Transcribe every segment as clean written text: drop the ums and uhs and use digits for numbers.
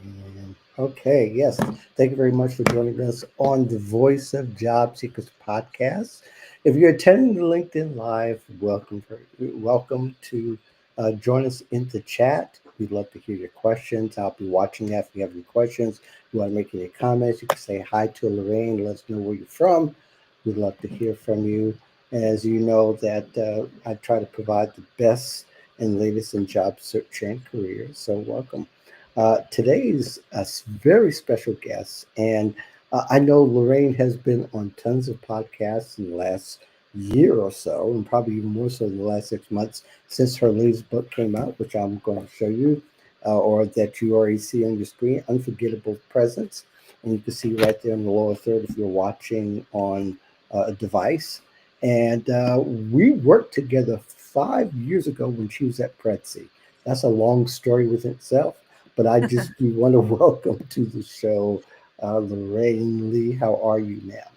And okay, yes. Thank you very much for joining us on the Voice of Job Seekers podcast. If you're attending the LinkedIn Live, welcome to join us in the chat. We'd love to hear your questions. I'll be watching that. If you have any questions, you want to make any comments, you can say hi to Lorrain. Let us know where you're from. We'd love to hear from you. As you know, that I try to provide the best and latest in job search and careers. So welcome. Today's very special guest, and I know Lorraine has been on tons of podcasts in the last year or so, and probably even more so in the last 6 months since her latest book came out, which I'm going to show you, or that you already see on your screen, Unforgettable Presence. And you can see right there in the lower third if you're watching on a device. And we worked together 5 years ago when she was at Prezi. That's a long story within itself, but I just we want to welcome to the show Lorraine Lee. How are you now?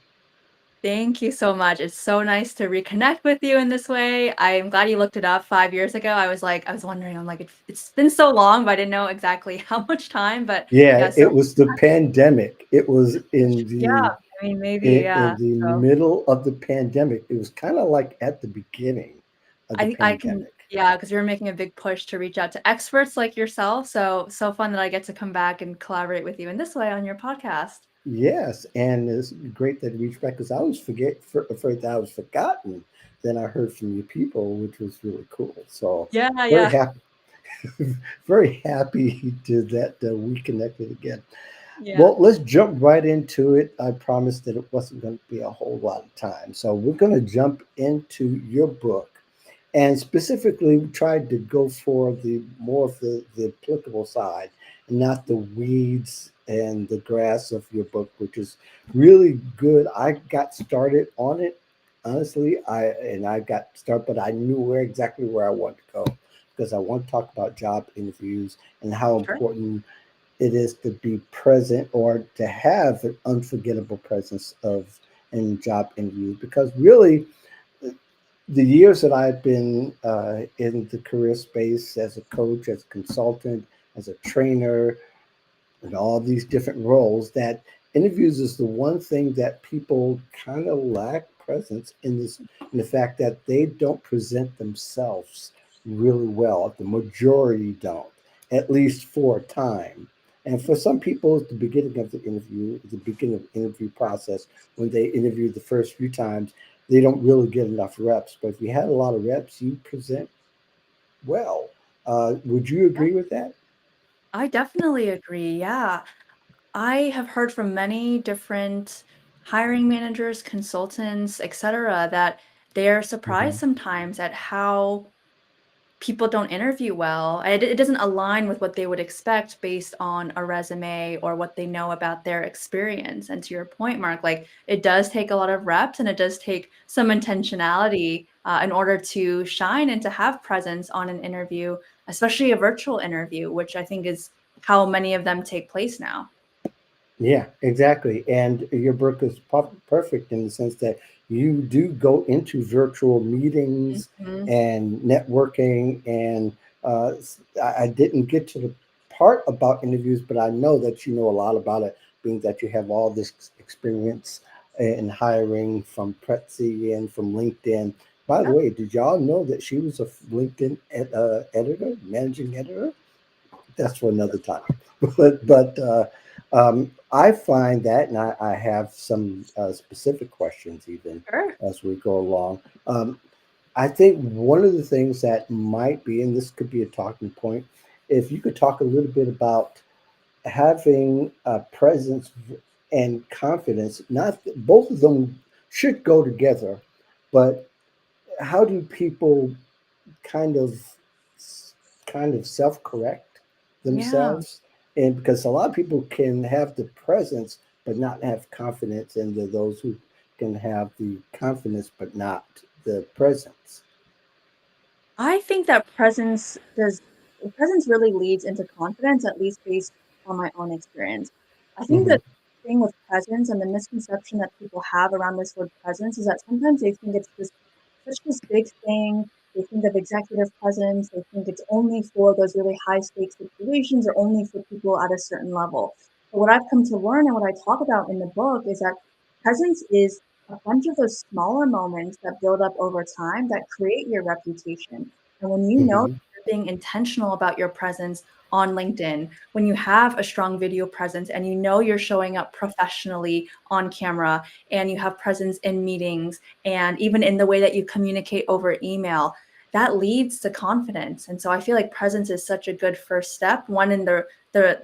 Thank you so much. It's so nice to reconnect with you in this way. I'm glad you looked it up 5 years ago. I was wondering, I'm like, it's been so long, but I didn't know exactly how much time. But Yeah, yeah, so it was the pandemic. It was yeah, I mean, maybe, in yeah. the So middle of the pandemic. It was kind of like at the beginning of the I can, pandemic. yeah, because you're making a big push to reach out to experts like yourself. So fun that I get to come back and collaborate with you in this way on your podcast. Yes, and it's great that you reached back because I was afraid that I was forgotten. Then I heard from you people, which was really cool. So Yeah, very yeah, happy, very happy to that we connected again. yeah. Well, let's jump right into it. I promised that it wasn't going to be a whole lot of time, so we're going to jump into your book, and specifically we tried to go for the more of the applicable side and not the weeds and the grass of your book, which is really good. I got started on it, honestly. I got started, but I knew exactly where I wanted to go because I want to talk about job interviews and how Sure. important it is to be present or to have an unforgettable presence of in job interviews, because really the years that I've been in the career space as a coach, as a consultant, as a trainer, and all these different roles, that interviews is the one thing that people kind of lack presence in this, in the fact that they don't present themselves really well. The majority don't, at least for a time. And for some people, at the beginning of the interview, the beginning of the interview process, when they interview the first few times, they don't really get enough reps. But if you had a lot of reps, you present well. Would you Yeah, agree with that? I definitely agree. Yeah. I have heard from many different hiring managers, consultants, etc., that they're surprised Hmm. sometimes at how people don't interview well. It doesn't align with what they would expect based on a resume or what they know about their experience. And to your point, Mark, like it does take a lot of reps and it does take some intentionality in order to shine and to have presence on an interview, especially a virtual interview, which I think is how many of them take place now. Yeah, exactly. And your book is perfect in the sense that you do go into virtual meetings Mhm. and networking. And I didn't get to the part about interviews, but I know that you know a lot about it, being that you have all this experience in hiring from Prezi and from LinkedIn. By the Yep. way, did y'all know that she was a LinkedIn editor, managing editor? That's for another time. But I find that, and I have some specific questions even Sure. as we go along. Um, I think one of the things that might be, and this could be a talking point, if you could talk a little bit about having a presence and confidence. Not both of them should go together, but how do people kind of self-correct Yeah. themselves? And because a lot of people can have the presence but not have confidence, and there are those who can have the confidence but not the presence. I think that presence really leads into confidence, at least based on my own experience. I think Hmm. that thing with presence and the misconception that people have around this word presence is that sometimes they think it's such this big thing. They think of executive presence. They think it's only for those really high stakes situations or only for people at a certain level. But what I've come to learn and what I talk about in the book is that presence is a bunch of those smaller moments that build up over time that create your reputation. And when you know Hmm. you're being intentional about your presence on LinkedIn, when you have a strong video presence and you know you're showing up professionally on camera and you have presence in meetings and even in the way that you communicate over email, that leads to confidence. And so I feel like presence is such a good first step, one in the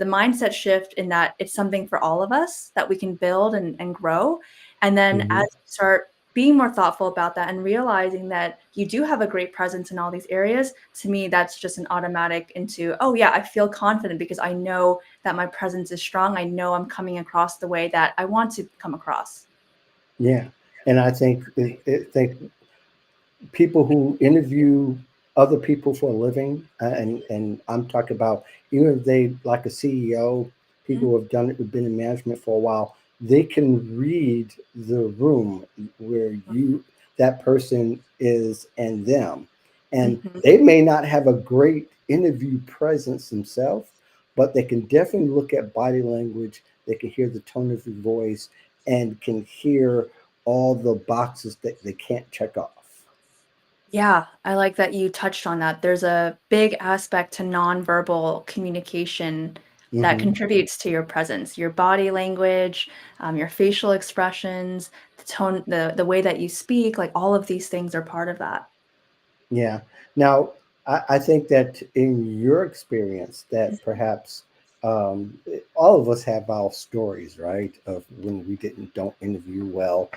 mindset shift in that it's something for all of us that we can build and grow. And then as Hmm. you start being more thoughtful about that and realizing that you do have a great presence in all these areas, to me, that's just an automatic into, oh, yeah, I feel confident because I know that my presence is strong. I know I'm coming across the way that I want to come across. Yeah, and I think people who interview other people for a living, and I'm talking about even if they like a CEO, people Mhm, who have done it, who've been in management for a while, they can read the room where that person is and them, and mhm. they may not have a great interview presence themselves, but they can definitely look at body language. They can hear the tone of your voice and can hear all the boxes that they can't check off. Yeah, I like that you touched on that. There's a big aspect to nonverbal communication that Hmm. contributes to your presence, your body language, your facial expressions, the tone, the way that you speak, like all of these things are part of that. Yeah. Now, I think that in your experience, that perhaps all of us have our stories, right? Of when we don't interview well,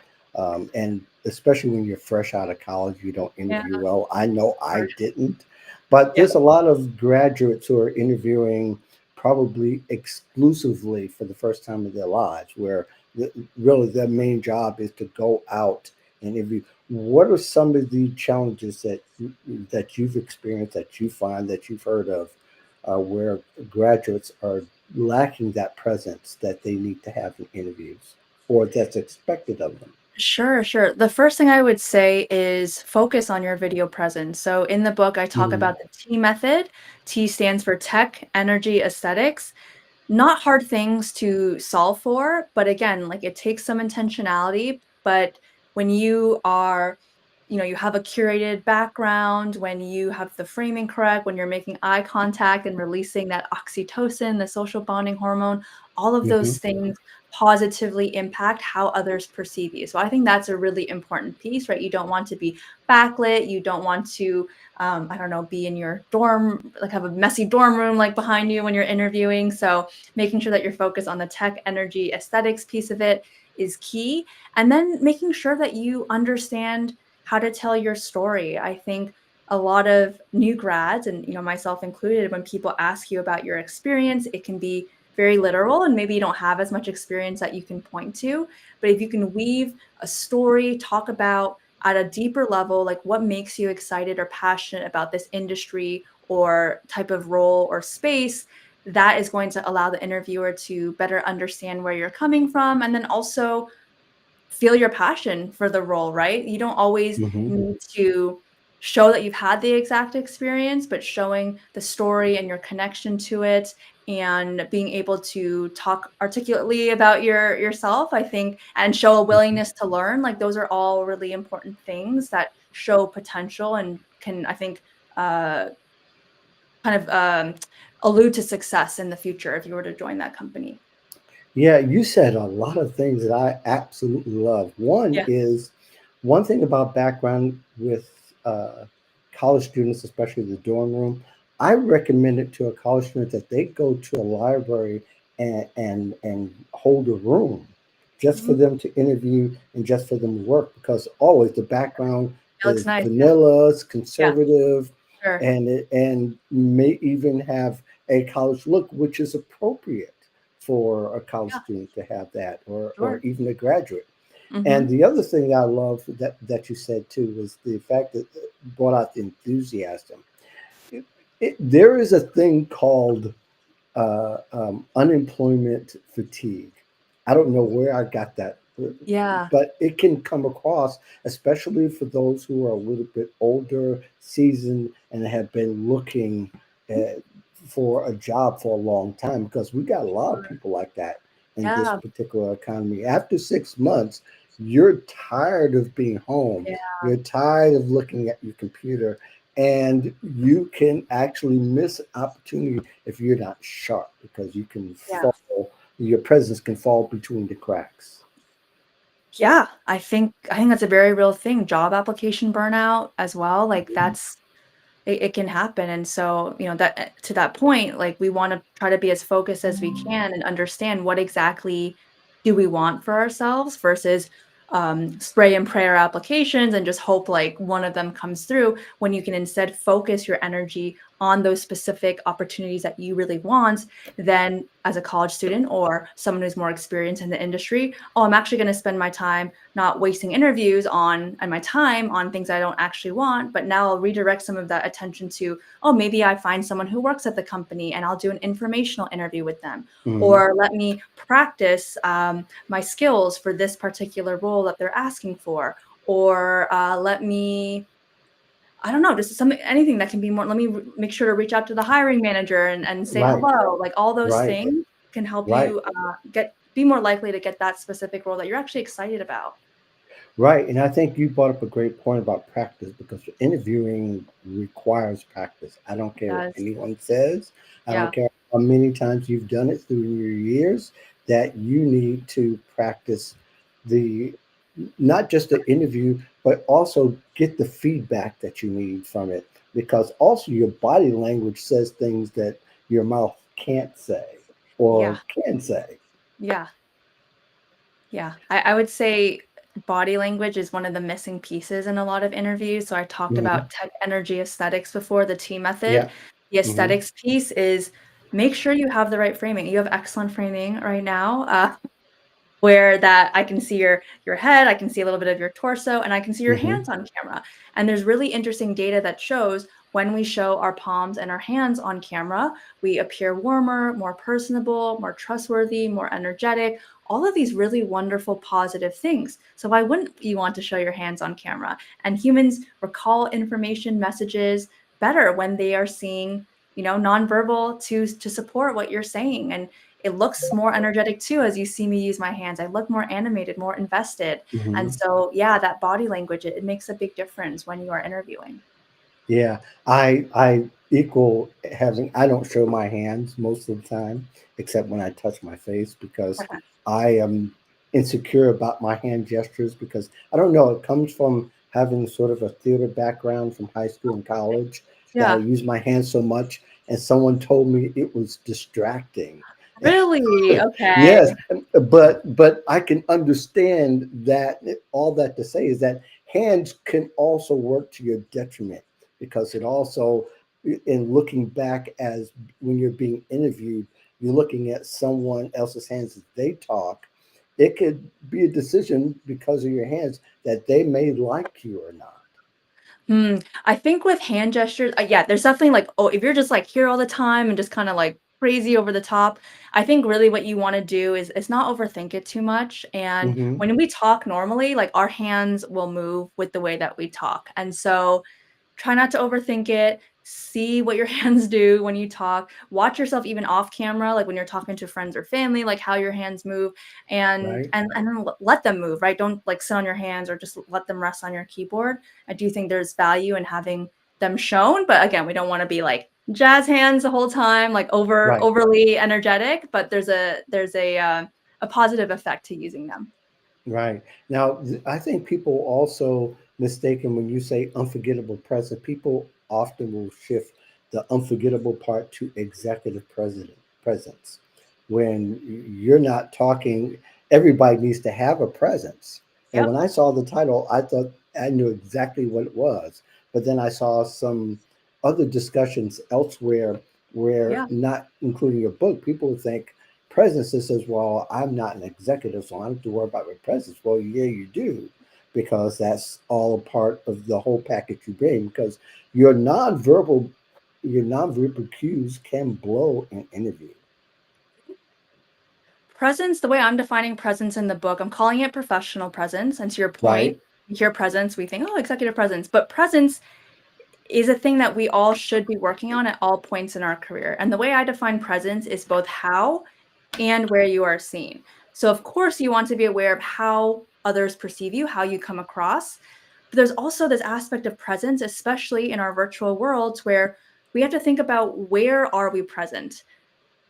and especially when you're fresh out of college, you don't Yeah, interview well. I know I for didn't, but sure. there's a lot of graduates who are interviewing probably exclusively for the first time in their lives, where really their main job is to go out and interview. What are some of the challenges that you've experienced, that you find, that you've heard of, where graduates are lacking that presence that they need to have in interviews, or that's expected of them? Sure, sure. The first thing I would say is focus on your video presence. So in the book, I talk Hmm. about the T method. T stands for tech, energy, aesthetics. Not hard things to solve for, but again, like it takes some intentionality. But when you are, you have a curated background, when you have the framing correct, when you're making eye contact and releasing that oxytocin, the social bonding hormone, all of Hmm. those things positively impact how others perceive you. So I think that's a really important piece, right? You don't want to be backlit. You don't want to, I don't know, be in your dorm, like have a messy dorm room like behind you when you're interviewing. So making sure that you're focused on the tech, energy, aesthetics piece of it is key. And then making sure that you understand how to tell your story. I think a lot of new grads, and myself included, when people ask you about your experience, it can be very literal and maybe you don't have as much experience that you can point to. But if you can weave a story, talk about at a deeper level, like what makes you excited or passionate about this industry or type of role or space, that is going to allow the interviewer to better understand where you're coming from and then also feel your passion for the role, right? You don't always Hmm. need to show that you've had the exact experience, but showing the story and your connection to it and being able to talk articulately about yourself, I think, and show a willingness to learn, like those are all really important things that show potential and can, I think, uh, kind of allude to success in the future if you were to join that company. Yeah, you said a lot of things that I absolutely love. One Yeah. is one thing about background with college students, especially the dorm room. I recommend it to a college student that they go to a library and hold a room just for Mhm. them to interview and just for them to work, because always the background It looks is nice. Yeah. vanilla, it's Yeah. conservative, Sure. and may even have a college look, which is appropriate for a college Yeah. student to have that, or Sure. even a graduate. And Mhm. the other thing I love that you said too was the fact that it brought out the enthusiasm. It, there is a thing called unemployment fatigue. I don't know where I got that Yeah. but it can come across, especially for those who are a little bit older, seasoned, and have been looking uh, for a job for a long time, because we got a lot of Sure. people like that in this Yeah. particular economy. After 6 months, you're tired of being home. Yeah. You're tired of looking at your computer, and you can actually miss opportunity if you're not sharp, because you can Yeah. fall, your presence can fall between the cracks. Yeah, I think that's a very real thing. Job application burnout as well, like, Mhm. that's it can happen, and so, that to that point, like, we wanna try to be as focused as we can and understand what exactly do we want for ourselves versus, spray and pray our applications and just hope, like, one of them comes through, when you can instead focus your energy on those specific opportunities that you really want. Then as a college student or someone who's more experienced in the industry, "Oh, I'm actually gonna spend my time not wasting interviews on and my time on things I don't actually want, but now I'll redirect some of that attention to, oh, maybe I find someone who works at the company and I'll do an informational interview with them. Mhm. Or let me practice my skills for this particular role that they're asking for. Or let me, I don't know, just something, anything that can be more, let me make sure to reach out to the hiring manager and say Right, hello." Like all those right, things can help right. you be more likely to get that specific role that you're actually excited about. Right, and I think you brought up a great point about practice, because interviewing requires practice. I don't It care what does. anyone says. I don't Yeah. care how many times you've done it through your years. That you need to practice the, not just the interview, but also get the feedback that you need from it, because also your body language says things that your mouth can't say or Yeah. can say. Yeah. Yeah. I would say body language is one of the missing pieces in a lot of interviews. So I talked Mhm. about tech energy aesthetics before, the T method. Yeah. The Hmm. aesthetics piece is make sure you have the right framing. You have excellent framing right now. Where that I can see your head, I can see a little bit of your torso, and I can see your Hmm. hands on camera. And there's really interesting data that shows when we show our palms and our hands on camera, we appear warmer, more personable, more trustworthy, more energetic, all of these really wonderful positive things. So why wouldn't you want to show your hands on camera? And humans recall information messages better when they are seeing, nonverbal to support what you're saying. And it looks more energetic too as you see me use my hands. I look more animated, more invested. And Hmm. so, yeah, that body language, it makes a big difference when you are interviewing. Yeah, I equal having. I don't show my hands most of the time, except when I touch my face, because Okay. I am insecure about my hand gestures, because I don't know. It comes from having sort of a theater background from high school and college, that I Yeah. use my hands so much, and someone told me it was distracting. Really? Okay. Yes, but I can understand that. All that to say is that hands can also work to your detriment, because it also, in looking back, as when you're being interviewed, you're looking at someone else's hands as they talk. It could be a decision because of your hands that they may like you or not. I think with hand gestures, yeah, there's definitely like, oh, if you're just like here all the time and just kind of like crazy over the top, I think really what you want to do is not overthink it too much. And Hmm. when we talk normally, like our hands will move with the way that we talk. And so try not to overthink it. See what your hands do when you talk. Watch yourself even off camera, like when you're talking to friends or family, like how your hands move, and Right, and and then let them move, right? Don't like sit on your hands or just let them rest on your keyboard. I do think there's value in having them shown, but again, we don't want to be like jazz hands the whole time, like right. overly energetic. But there's a positive effect to using them. Right. Now, I think people also mistaken when you say unforgettable present, people often will shift the unforgettable part to executive president presence. When you're not talking, everybody needs to have a presence. And Yep. when I saw the title, I thought I knew exactly what it was. But then I saw some other discussions elsewhere where, Yeah. not including your book, people would think presence, that says, well, I'm not an executive, so I don't have to worry about my presence. Well, yeah, you do, because that's all a part of the whole package you bring. Because your nonverbal, your nonverbal cues can blow an interview. Presence, the way I'm defining presence in the book, I'm calling it professional presence. And to your Right. point, we hear presence, we think, oh, executive presence. But presence is a thing that we all should be working on at all points in our career. And the way I define presence is both how and where you are seen. So, of course, you want to be aware of how others perceive you, how you come across. But there's also this aspect of presence, especially in our virtual worlds, where we have to think about where are we present.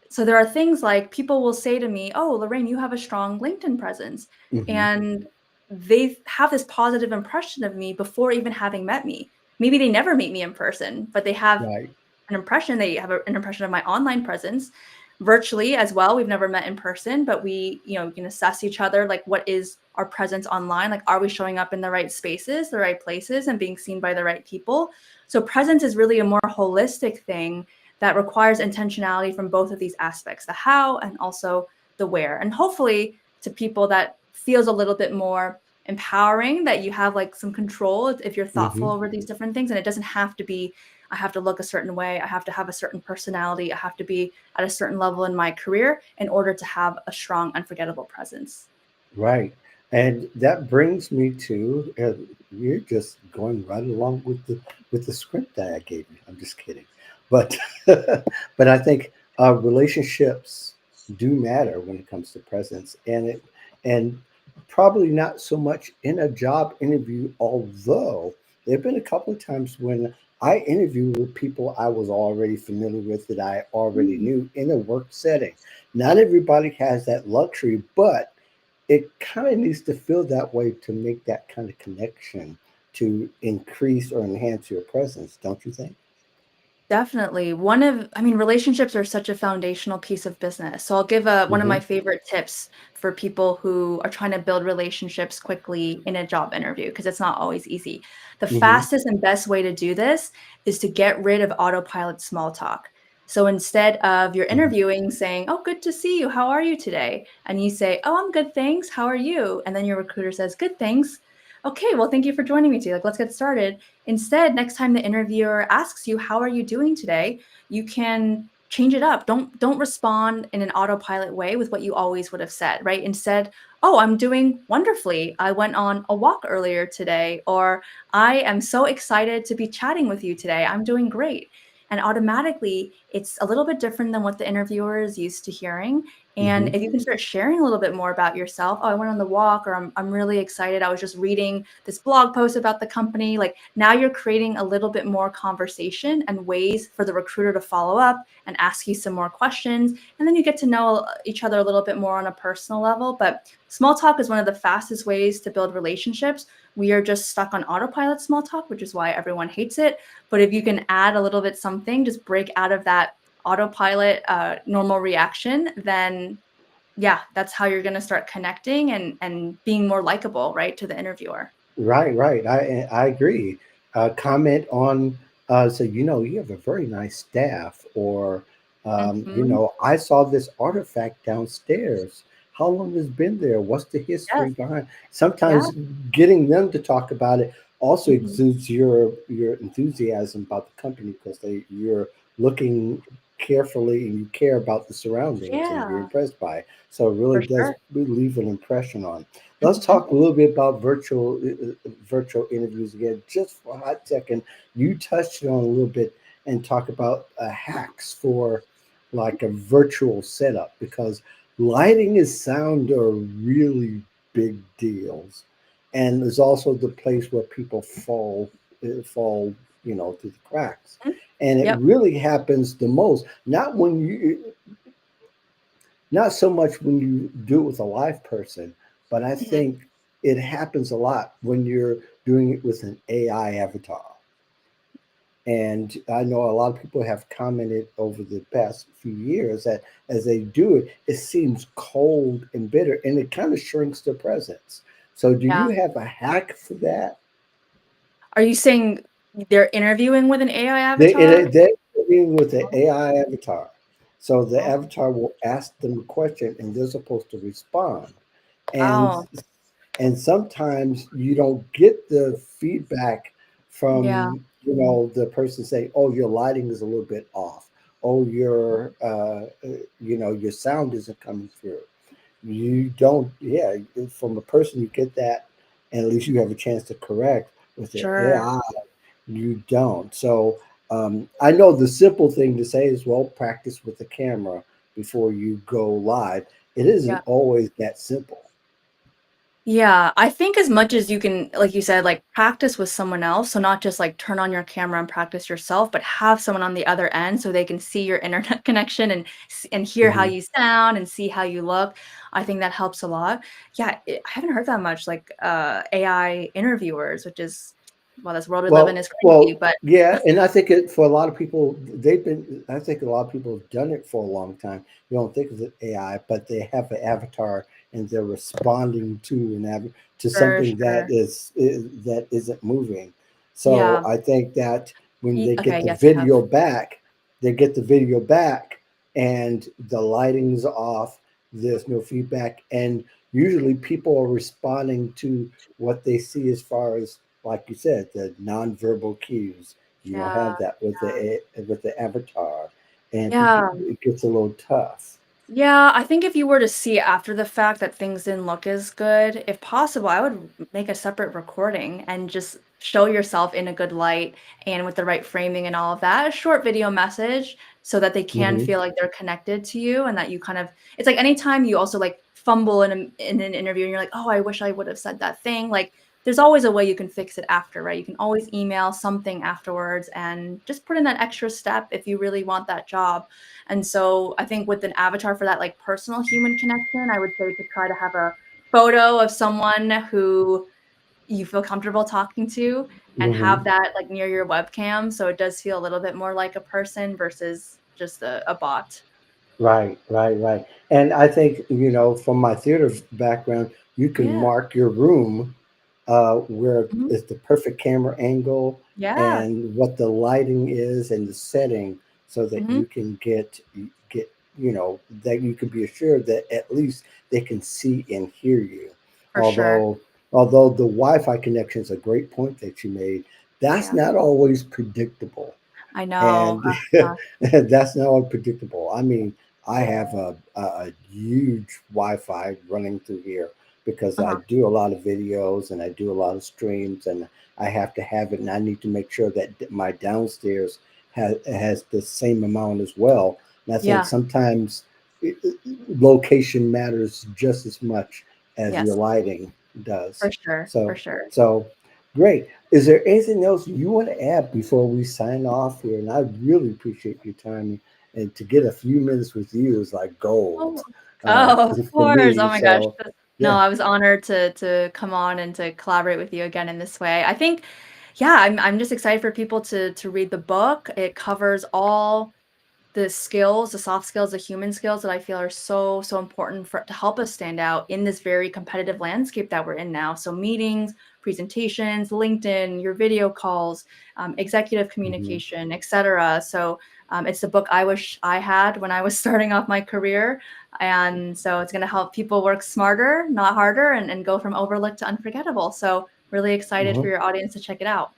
So there are things like people will say to me, "Oh, Lorraine, you have a strong LinkedIn presence." Hmm. And they have this positive impression of me before even having met me. Maybe they never meet me in person, but they have Right. an impression. They have an impression of my online presence virtually as well. We've never met in person, but we can assess each other. Like, what is our presence online? Like, are we showing up in the right spaces, the right places, and being seen by the right people? So presence is really a more holistic thing that requires intentionality from both of these aspects, the how and also the where. And hopefully to people that feels a little bit more empowering, that you have like some control if you're thoughtful Hmm. over these different things. And it doesn't have to be, I have to look a certain way, I have to have a certain personality, I have to be at a certain level in my career in order to have a strong, unforgettable presence. Right. And that brings me to you're just going right along with the script that I gave you. I'm just kidding, but but I think relationships do matter when it comes to presence, and probably not so much in a job interview. Although there have been a couple of times when I interviewed with people I was already familiar with that I already Mm. knew in a work setting. Not everybody has that luxury, but it kind of needs to feel that way to make that kind of connection to increase or enhance your presence, don't you think? Definitely. Relationships are such a foundational piece of business. So I'll give one of Hmm. my favorite tips for people who are trying to build relationships quickly in a job interview, because it's not always easy. The Hmm. fastest and best way to do this is to get rid of autopilot small talk. So instead of you're Hmm. interviewing saying, "Oh, good to see you. How are you today?" And you say, "Oh, I'm good, thanks. How are you?" And then your recruiter says, "Good, thanks." Okay, well, thank you for joining me today. Like, let's get started. Instead, next time the interviewer asks you, "How are you doing today?" you can change it up. Don't respond in an autopilot way with what you always would have said, right? Instead, "Oh, I'm doing wonderfully. I went on a walk earlier today," or "I am so excited to be chatting with you today. I'm doing great." And automatically, it's a little bit different than what the interviewer is used to hearing. And Hmm. if you can start sharing a little bit more about yourself, "Oh, I went on the walk," or I'm really excited. I was just reading this blog post about the company. Like, now you're creating a little bit more conversation and ways for the recruiter to follow up and ask you some more questions. And then you get to know each other a little bit more on a personal level. But small talk is one of the fastest ways to build relationships. We are just stuck on autopilot small talk, which is why everyone hates it. But if you can add a little bit something, just break out of that autopilot normal reaction, then yeah, that's how you're going to start connecting and being more likable, right, to the interviewer. Right, right. I agree. Comment on so you have a very nice staff, or Hmm. I saw this artifact downstairs. How long has it been there? What's the history Yes. behind? Yeah. Sometimes getting them to talk about it also Hmm. exudes your enthusiasm about the company because you're looking carefully and you care about the surroundings and you're Yeah, impressed by it. So it really for does sure. leave an impression on. Let's Mhm. talk a little bit about virtual interviews again, just for a hot second. You touched on a little bit and talk about hacks for like a virtual setup because lighting and sound are really big deals, and there's also the place where people fall through the cracks, Mhm. and it Yep. really happens the most. Not so much when you do it with a live person, but I Mhm. think it happens a lot when you're doing it with an AI avatar. And I know a lot of people have commented over the past few years that as they do it, it seems cold and bitter and it kind of shrinks the presence. So, do you Yeah. have a hack for that? Are you saying they're interviewing with an AI avatar? They're dealing with an Oh, AI avatar. So the oh, avatar will ask them a question and they're supposed to respond. And oh, and sometimes you don't get the feedback yeah. from the person saying, "Oh, your lighting is a little bit off. Oh, your sound isn't coming through." you don't, yeah, from a person you get that, and at least you have a chance to correct. With the Sure. AI, you don't. So I know the simple thing to say is, well, practice with the camera before you go live. It Yeah. isn't always that simple. Yeah, I think as much as you can, like you said, like practice with someone else. So not just like turn on your camera and practice yourself, but have someone on the other end so they can see your internet connection and and hear how Hmm. you sound and see how you look. I think that helps a lot. Yeah, I haven't heard that much like AI interviewers, which is well, this world we live in is crazy, but Yeah, and I think it for a lot of people, they've been. I think a lot of people have done it for a long time. You don't think of it AI, but they have an avatar and they're responding to to for something that sure. that isn't moving. So Yeah. I think that when they get Okay, the yes, I have. video back, they get the video back, and the lighting's off. There's no feedback, and usually people are responding to what they see as far as, like you said, the nonverbal cues. You don't Yeah. have that with the avatar, and Yeah. it gets a little tough. Yeah, I think if you were to see after the fact that things didn't look as good, if possible, I would make a separate recording and just show yourself in a good light and with the right framing and all of that. A short video message so that they can Hmm. feel like they're connected to you and that you kind of it's like anytime you also like fumble in an interview and you're like, "Oh, I wish I would have said that thing." Like there's always a way you can fix it after, right? You can always email something afterwards and just put in that extra step if you really want that job. And so I think with an avatar for that like personal human connection, I would say to try to have a photo of someone who you feel comfortable talking to and have Hmm. that like near your webcam so it does feel a little bit more like a person versus just a bot. Right, right, right. And I think, from my theater background, you can Yeah. mark your room where Mhm. it's the perfect camera angle Yeah. and what the lighting is and the setting, so that Mhm. you can get that you can be assured that at least they can see and hear you. For sure. Although although the Wi-Fi connection is a great point that you made, that's Yeah. not always predictable, I know. and that's not unpredictable. I mean, I have a huge Wi-Fi running through here because I Uh-huh. do a lot of videos and I do a lot of streams, and I have to have it, and I need to make sure that my downstairs has the same amount as well. And I think Yeah. sometimes location matters just as much as your Yes. lighting does. For sure. For So, sure. so great. Is there anything else you want to add before we sign off here? And I really appreciate your time, and to get a few minutes with you is like gold Oh. Oh, of for course. Oh me. my gosh. So, No, yeah. I was honored to come on and to collaborate with you again in this way. I think, yeah, I'm just excited for people to read the book. It covers all the skills, the soft skills, the human skills that I feel are so, so important for to help us stand out in this very competitive landscape that we're in now. So meetings, presentations, LinkedIn, your video calls, executive Hmm. communication, etc. So it's the book I wish I had when I was starting off my career. And so it's going to help people work smarter, not harder, and go from overlooked to unforgettable. So really excited for Hmm. your audience to check it out.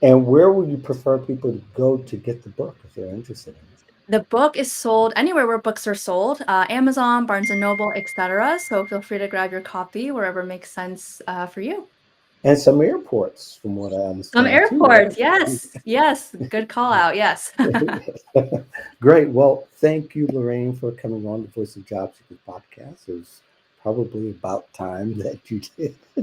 And where would you prefer people to go to get the book if they're interested in it? The book is sold anywhere where books are sold, Amazon, Barnes& and Noble, etc. So feel free to grab your copy wherever makes sense, for you. And some airports, from what I Some understand, too, airports, right? yes, yes, good call out, yes. Great. Well, thank you, Lorraine, for coming on the Voice of Job Seekers podcast. It was probably about time that you did. Yeah,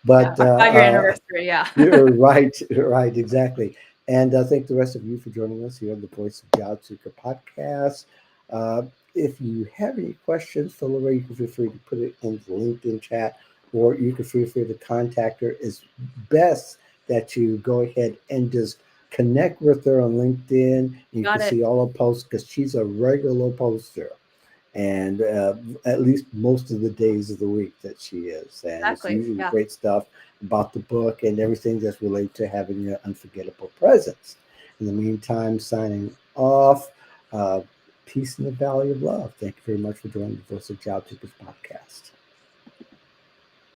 But our 5-year anniversary, yeah. you're right, right, exactly. And thank the rest of you for joining us here on the Voice of Job Seeker podcast. Uh, if you have any questions for Lorraine, you can feel free to put it in the LinkedIn chat, or you can feel free to contact her. It's best that you go ahead and just connect with her on LinkedIn. You You got can it. see all her posts because she's a regular poster, and at least most of the days of the week that she is. And it's Exactly, usually yeah. great stuff about the book and everything that's related to having your unforgettable presence. In the meantime, signing off, uh, peace and the value of love. Thank you very much for joining the Voice of Job Seekers podcast.